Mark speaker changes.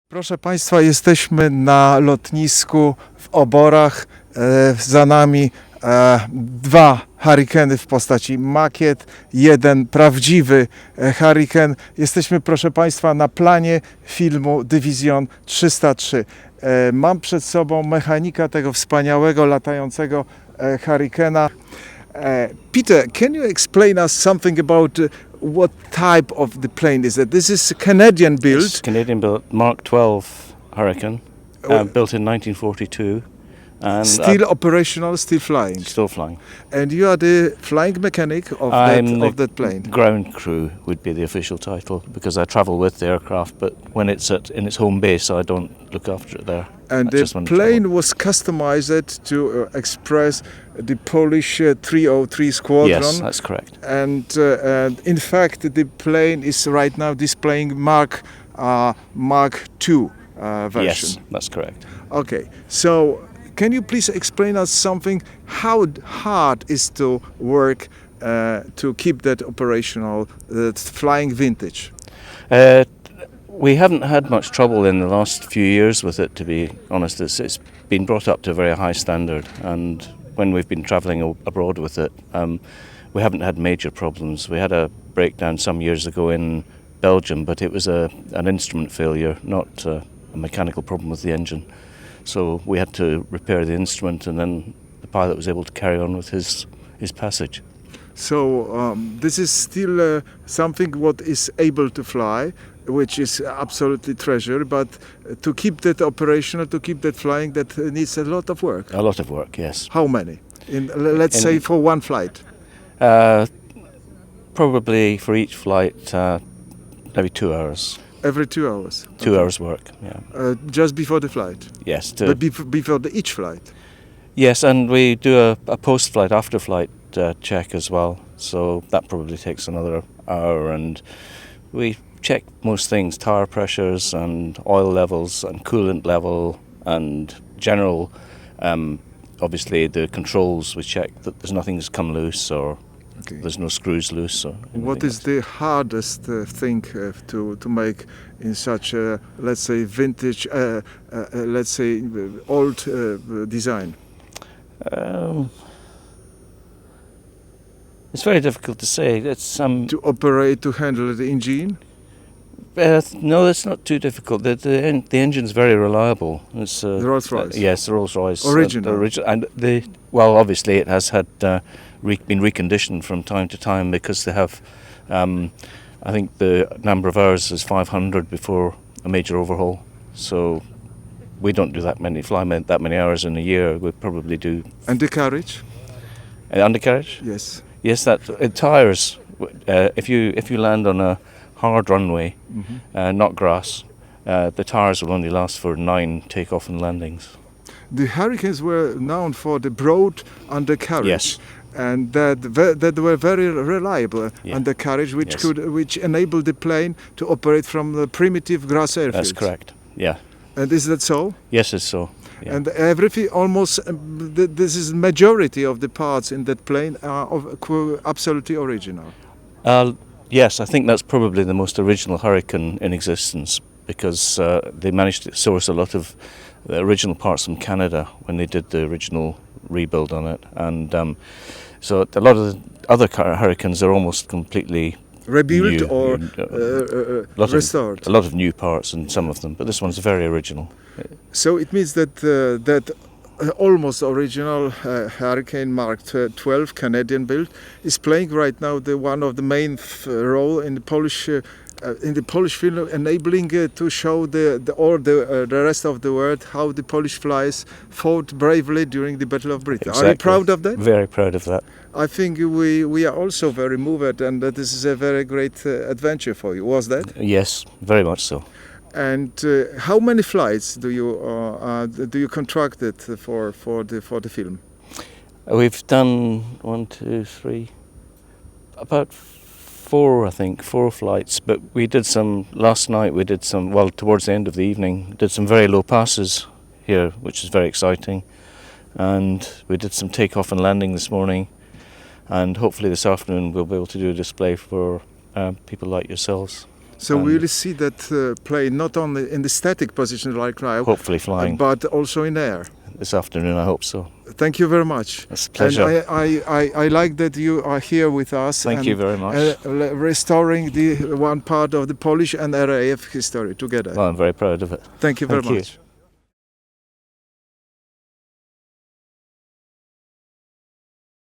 Speaker 1: Proszę Państwa, jesteśmy na lotnisku w Oborach. Za nami dwa Hurricany w postaci makiet, jeden prawdziwy Hurricane. Jesteśmy, proszę Państwa, na planie filmu Dywizjon 303. Mam przed sobą mechanika tego wspaniałego, latającego Hurricana. Peter, can you explain us something about what type of the plane is that? This is Canadian built.
Speaker 2: It's Canadian built Mark 12 Hurricane, built in 1942. And
Speaker 1: Still operational, still flying.
Speaker 2: still flying.
Speaker 1: And you are the flying mechanic of that plane.
Speaker 2: Ground crew would be the official title because I travel with the aircraft, but when it's in its home base, I don't look after it there.
Speaker 1: And
Speaker 2: Just
Speaker 1: the
Speaker 2: when I
Speaker 1: plane
Speaker 2: travel.
Speaker 1: was customized to express the Polish 303 squadron.
Speaker 2: Yes, that's correct.
Speaker 1: And in fact, the plane is right now displaying Mark II version.
Speaker 2: Yes, that's correct.
Speaker 1: Okay, so can you please explain us something how hard is to work to keep that operational, flying vintage?
Speaker 2: We haven't had much trouble in the last few years with it, to be honest. It's been brought up to a very high standard, and when we've been travelling abroad with it, we haven't had major problems. We had a breakdown some years ago in Belgium, but it was an instrument failure, not a mechanical problem with the engine. So we had to repair the instrument, and then the pilot was able to carry on with his passage.
Speaker 1: So this is still something what is able to fly, which is absolutely treasure, but to keep that operational, to keep that flying, that needs a lot of work.
Speaker 2: A lot of work, yes.
Speaker 1: How many? Let's say for one flight.
Speaker 2: Probably for each flight, maybe 2 hours.
Speaker 1: Every 2 hours.
Speaker 2: 2 hours work, yeah.
Speaker 1: Just before the flight.
Speaker 2: Yes.
Speaker 1: But before each flight.
Speaker 2: Yes, and we do a post-flight, after-flight check as well. So that probably takes another hour, and we check most things: tire pressures and oil levels and coolant level and general. Obviously, the controls, we check that there's nothing's come loose or there's no screws loose. Or
Speaker 1: what is the hardest thing to make in such a, let's say, vintage, let's say, old design?
Speaker 2: It's very difficult to say. It's
Speaker 1: To operate, to handle the engine?
Speaker 2: no, it's not too difficult. The engine's very reliable. It's
Speaker 1: The Rolls-Royce?
Speaker 2: Yes, the Rolls-Royce.
Speaker 1: Original?
Speaker 2: And well, obviously it has had been reconditioned from time to time because they have, I think the number of hours is 500 before a major overhaul. So we don't do that many hours in a year. We probably do.
Speaker 1: And the carriage?
Speaker 2: Undercarriage?
Speaker 1: Yes.
Speaker 2: Yes, tires. If you land on a hard runway, not grass, the tires will only last for 9 takeoff and landings.
Speaker 1: The Hurricanes were known for the broad undercarriage.
Speaker 2: Yes.
Speaker 1: And that were very reliable undercarriage,
Speaker 2: Yes.
Speaker 1: which enabled the plane to operate from the primitive grass airfields.
Speaker 2: That's correct. Yeah.
Speaker 1: And is that so?
Speaker 2: Yes, it's so. Yeah.
Speaker 1: And everything, almost, this is majority of the parts in that plane are absolutely original.
Speaker 2: Yes, I think that's probably the most original Hurricane in existence because they managed to source a lot of the original parts from Canada when they did the original rebuild on it. And so a lot of the other Hurricanes are almost completely
Speaker 1: Rebuilt
Speaker 2: new,
Speaker 1: or restored.
Speaker 2: A lot of new parts in some of them, but this one's very original.
Speaker 1: So it means that that almost original Hurricane Mark 12 Canadian build is playing right now one of the main role in the Polish film, enabling to show the rest of the world how the Polish flyers fought bravely during the Battle of Britain.
Speaker 2: Exactly.
Speaker 1: Are you proud of that?
Speaker 2: Very proud of that.
Speaker 1: I think we are also very moved, and that this is a very great adventure for you. Was that?
Speaker 2: Yes, very much so.
Speaker 1: And how many flights do you contracted for the film?
Speaker 2: We've done 1, 2, 3, about 4, I think, 4 flights. But we did some last night. We did some towards the end of the evening. Did some very low passes here, which is very exciting. And we did some takeoff and landing this morning. And hopefully this afternoon we'll be able to do a display for people like yourselves.
Speaker 1: So
Speaker 2: And
Speaker 1: we will see that plane not only in the static position like now,
Speaker 2: hopefully flying
Speaker 1: but also in air.
Speaker 2: this afternoon, I hope so.
Speaker 1: Thank you very much.
Speaker 2: It's a pleasure.
Speaker 1: And I like that you are here with us.
Speaker 2: Thank
Speaker 1: and,
Speaker 2: you very much.
Speaker 1: Restoring the one part of the Polish and RAF history together.
Speaker 2: Well, I'm very proud of it.
Speaker 1: Thank you very
Speaker 2: Thank you.
Speaker 1: much.